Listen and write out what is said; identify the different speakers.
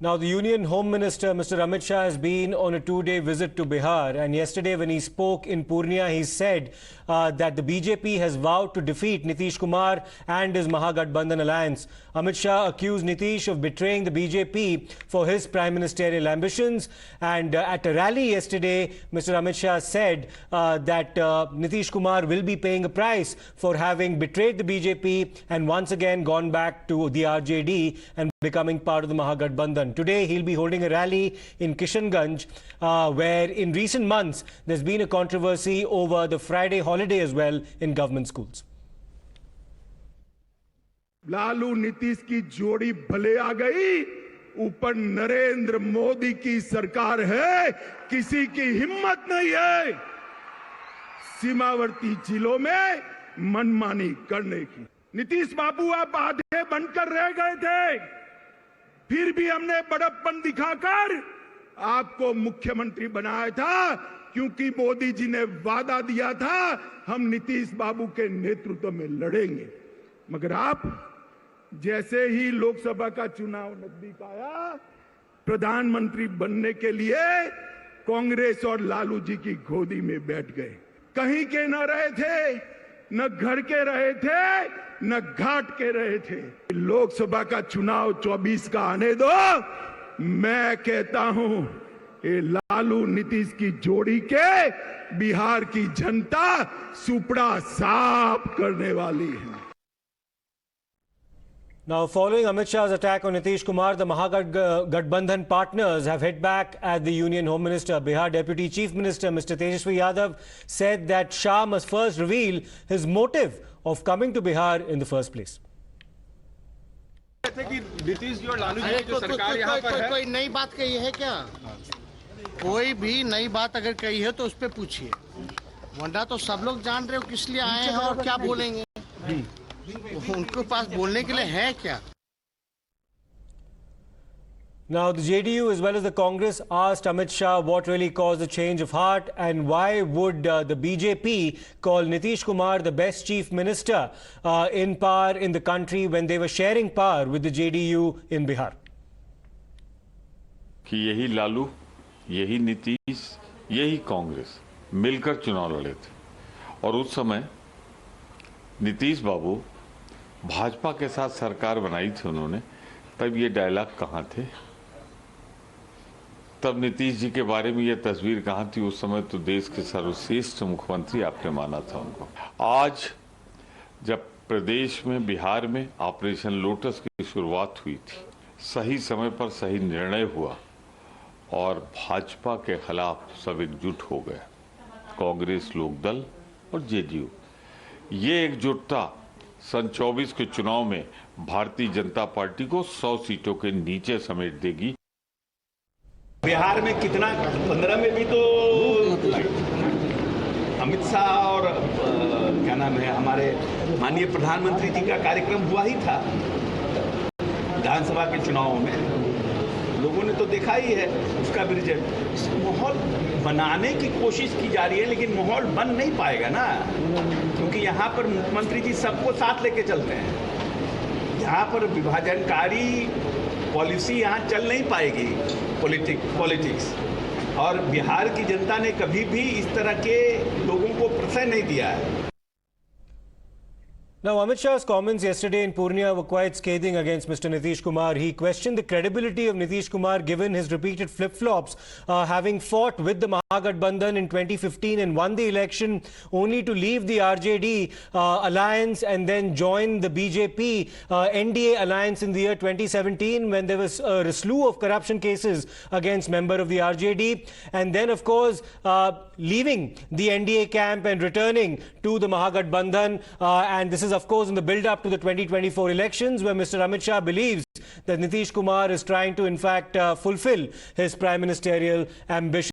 Speaker 1: Now, the Union Home Minister, Mr. Amit Shah, has been on a two-day visit to Bihar. And yesterday, when he spoke in Purnia, he said that the BJP has vowed to defeat Nitish Kumar and his Mahagathbandhan alliance. Amit Shah accused Nitish of betraying the BJP for his prime ministerial ambitions. And at a rally yesterday, Mr. Amit Shah said that Nitish Kumar will be paying a price for having betrayed the BJP and once again gone back to the RJD and becoming part of the Mahagathbandhan. Today, he'll be holding a rally in Kishanganj, where in recent months, there's been a controversy over the Friday holiday as well in government schools.
Speaker 2: Lalu Nitish की जोड़ी भले आ गई, ऊपर नरेंद्र मोदी की सरकार है, किसी की हिम्मत नहीं है सीमावर्ती जिलों में मनमानी करने की। नीतीश बाबू आप आधे बनकर रह गए थे, फिर भी हमने बड़प्पन दिखाकर आपको मुख्यमंत्री बनाया था, क्योंकि मोदी जी ने वादा दिया था हम नीतीश बाबू के नेतृत्व में लड़ेंगे। मगर आप जैसे ही लोकसभा का चुनाव नजदीक आया, प्रधानमंत्री बनने के लिए कांग्रेस और लालू जी की गोदी में बैठ गए। कहीं के न रहे थे, न घर के रहे थे, न घाट के रहे थे। लोकसभा का चुनाव 24 का आने दो, मैं कहता हूं ये लालू नीतीश की जोड़ी के बिहार की जनता सुपड़ा साफ करने वाली है।
Speaker 1: Now, following Amit Shah's attack on Nitish Kumar, the Mahagathbandhan partners have hit back at the Union Home Minister. Bihar Deputy Chief Minister Mr. Tejaswi Yadav said that Shah must first reveal his motive of coming to Bihar in the first place.
Speaker 3: Nitish ji और लालू जी की जो सरकार यहाँ पर है,
Speaker 4: कोई नई बात कही है क्या? कोई भी नई बात अगर कही है तो उस पर पूछिए, वरना तो सब लोग जान रहे हो किस लिए आए हैं और क्या बोलेंगे। उनके पास बोलने के लिए है क्या?
Speaker 1: Now, the JDU as well as the Congress asked Amit Shah what really caused the change of heart and why would the BJP call Nitish Kumar the best chief minister in power in the country when they were sharing power with the JDU in Bihar.
Speaker 5: कि यही लालू, यही नीतीश, यही कांग्रेस मिलकर चुनाव लड़े थे और उस समय नीतीश बाबू भाजपा के साथ सरकार बनाई थी उन्होंने, तब ये डायलॉग कहाँ थे, तब नीतीश जी के बारे में ये तस्वीर कहाँ थी। उस समय तो देश के सर्वश्रेष्ठ मुख्यमंत्री आपने माना था उनको। आज जब प्रदेश में, बिहार में ऑपरेशन लोटस की शुरुआत हुई थी, सही समय पर सही निर्णय हुआ और भाजपा के खिलाफ सब एकजुट हो गए, कांग्रेस, लोकदल और जेडीयू। ये एकजुटता सन 24 के चुनाव में भारतीय जनता पार्टी को 100 सीटों के नीचे समेट देगी।
Speaker 6: बिहार में कितना, 15 में भी तो अमित शाह और क्या नाम है हमारे माननीय प्रधानमंत्री जी का कार्यक्रम हुआ ही था। विधानसभा के चुनाव में लोगों ने तो देखा ही है उसका भी रिजल्ट। माहौल बनाने की कोशिश की जा रही है, लेकिन माहौल बन नहीं पाएगा ना, क्योंकि यहाँ पर मुख्यमंत्री जी सबको साथ लेके चलते हैं। यहाँ पर विभाजनकारी पॉलिसी यहाँ चल नहीं पाएगी, पॉलिटिक्स। और बिहार की जनता ने कभी भी इस तरह के लोगों को प्रश्रय नहीं दिया है।
Speaker 1: Now, Amit Shah's comments yesterday in Purnia were quite scathing against Mr. Nitish Kumar. He questioned the credibility of Nitish Kumar given his repeated flip-flops, having fought with the Mahagathbandhan in 2015 and won the election only to leave the RJD alliance and then join the BJP NDA alliance in the year 2017 when there was a slew of corruption cases against member of the RJD, and then, of course, leaving the NDA camp and returning to the Mahagathbandhan, and this is of course in the build-up to the 2024 elections, where Mr. Amit Shah believes that Nitish Kumar is trying to in fact fulfill his prime ministerial ambition.